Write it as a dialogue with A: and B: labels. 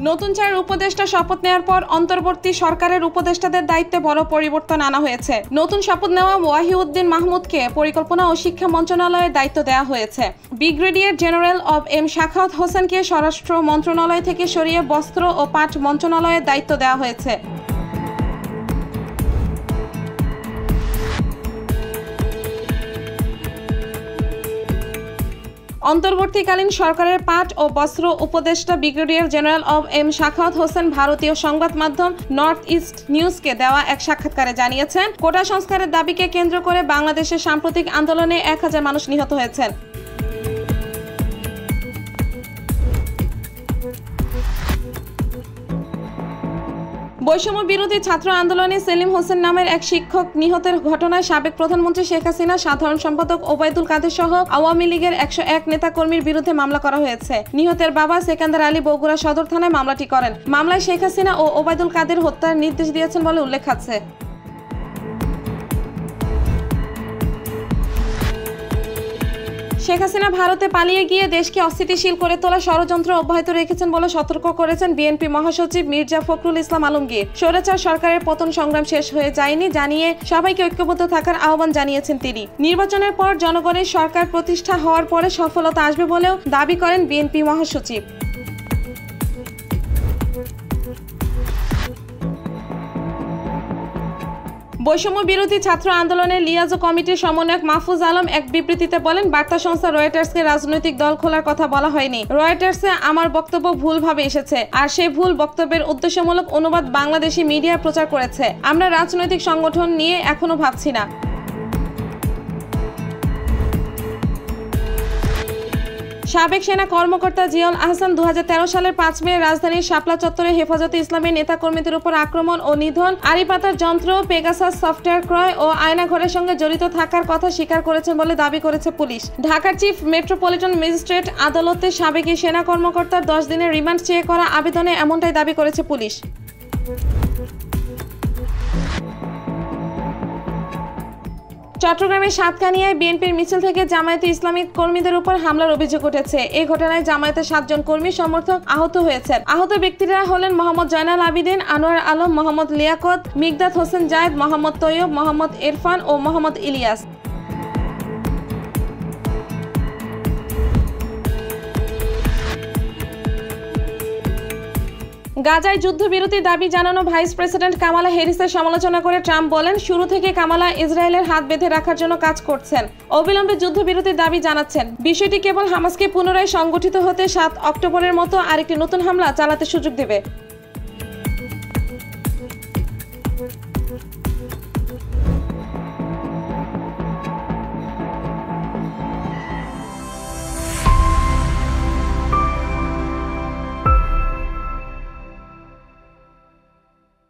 A: নতুন 4 উপদেষ্টা শপথ নেওয়ার পর অন্তর্বর্তী সরকারের উপদেষ্টাদের দায়িত্বে বড় পরিবর্তন আনা হয়েছে। নতুন শপথ নেওয়া ওয়াহিউদ্দিন মাহমুদকে পরিকল্পনা ও শিক্ষা মন্ত্রণালয়ের দায়িত্ব দেওয়া হয়েছে। ব্রিগেডিয়ার জেনারেল অব এম শাখাওয়াত হোসেনকে স্বরাষ্ট্র মন্ত্রণালয় থেকে সরিয়ে বস্ত্র ও পাট মন্ত্রণালয়ের দায়িত্ব দেওয়া হয়েছে। অন্তর্বর্তীকালীন সরকারের পাট ও বস্ত্র উপদেষ্টা ব্রিগেডিয়ার জেনারেল অব এম শাখাওয়াত হোসেন ভারতীয় সংবাদ মাধ্যম নর্থ ইস্ট নিউজকে দেওয়া এক সাক্ষাৎকারে জানিয়েছেন, কোটা সংস্কারের দাবিকে কেন্দ্র করে বাংলাদেশের সাম্প্রতিক আন্দোলনে 1000 মানুষ নিহত হয়েছেন। বৈষম্য বিরোধী ছাত্র আন্দোলনে সেলিম হোসেন নামের এক শিক্ষক নিহতের ঘটনায় সাবেক প্রধানমন্ত্রী শেখ হাসিনা, সাধারণ সম্পাদক ওবায়দুল কাদের সহ আওয়ামী লীগের 101 নেতাকর্মীর বিরুদ্ধে মামলা করা হয়েছে। নিহতের বাবা সেকান্দার আলী বগুড়া সদর থানায় মামলাটি করেন। মামলায় শেখ হাসিনা ও ওবায়দুল কাদের হত্যার নির্দেশ দিয়েছেন বলে উল্লেখ আছে। শেখ হাসিনা ভারতে পালিয়ে গিয়ে দেশকে অস্থিতিশীল করে তোলা ষড়যন্ত্র অব্যাহত রেখেছেন বলে সতর্ক করেছেন বিএনপি মহাসচিব মির্জা ফখরুল ইসলাম আলমগীর। স্বৈরাচার সরকারের পতন সংগ্রাম শেষ হয়ে যায়নি জানিয়ে সবাইকে ঐক্যবদ্ধ থাকার আহ্বান জানিয়েছেন তিনি। নির্বাচনের পর জনগণের সরকার প্রতিষ্ঠা হওয়ার পরে সফলতা আসবে বলেও দাবি করেন বিএনপি মহাসচিব। বৈষম্য বিরোধী ছাত্র আন্দোলনের লিয়াজো কমিটির সমন্বয়ক মাহফুজ আলম এক বিবৃতিতে বলেন, বার্তা সংস্থা রয়টার্সকে রাজনৈতিক দল খোলার কথা বলা হয়নি। রয়টার্সে আমার বক্তব্য ভুলভাবে এসেছে, আর সেই ভুল বক্তব্যের উদ্দেশ্যমূলক অনুবাদ বাংলাদেশি মিডিয়া প্রচার করেছে। আমরা রাজনৈতিক সংগঠন নিয়ে এখনো ভাবছি না। সাবেক সেনা কর্মকর্তা জিয়াউল আহসান 2013 সালের 5 মে রাজধানীর শাপলা চত্বরে হেফাজতে ইসলামের নেতাকর্মীদের উপর আক্রমণ ও নিধন, আড়িপাতার যন্ত্র, পেগাসাস সফটওয়্যার ক্রয় ও আয়নাঘরের সঙ্গে জড়িত থাকার কথা স্বীকার করেছেন বলে দাবি করেছে পুলিশ। ঢাকার চিফ মেট্রোপলিটন ম্যাজিস্ট্রেট আদালতে সাবেক এই সেনা কর্মকর্তার 10 দিনের রিমান্ড চেয়ে করা আবেদনে এমনটাই দাবি করেছে পুলিশ। চট্টগ্রামের সাতকানিয়ায় বিএনপির মিছিল থেকে জামায়াতে ইসলামী কর্মীদের উপর হামলার অভিযোগ উঠেছে। এই ঘটনায় জামায়াতের 7 জন কর্মী সমর্থক আহত হয়েছেন। আহত ব্যক্তিরা হলেন মোহাম্মদ জয়নাল আবিদিন, আনোয়ার আলম, মোহাম্মদ লিয়াকত, মিকদাদ হোসেন জায়েদ, মোহাম্মদ তৈয়ব, মোহাম্মদ ইরফান ও মোহাম্মদ ইলিয়াস। গাজায় যুদ্ধবিরতির দাবি জানানো ভাইস প্রেসিডেন্ট কামালা হ্যারিসের সমালোচনা করে ট্রাম্প বলেন, শুরু থেকে কামালা ইসরায়েলের হাত বেঁধে রাখার জন্য কাজ করছেন, অবিলম্বে যুদ্ধবিরতির দাবি জানাচ্ছেন। বিষয়টি কেবল হামাসকে পুনরায় সংগঠিত হতে 7 অক্টোবরের মতো আরেকটি নতুন হামলা চালাতে সুযোগ দেবে।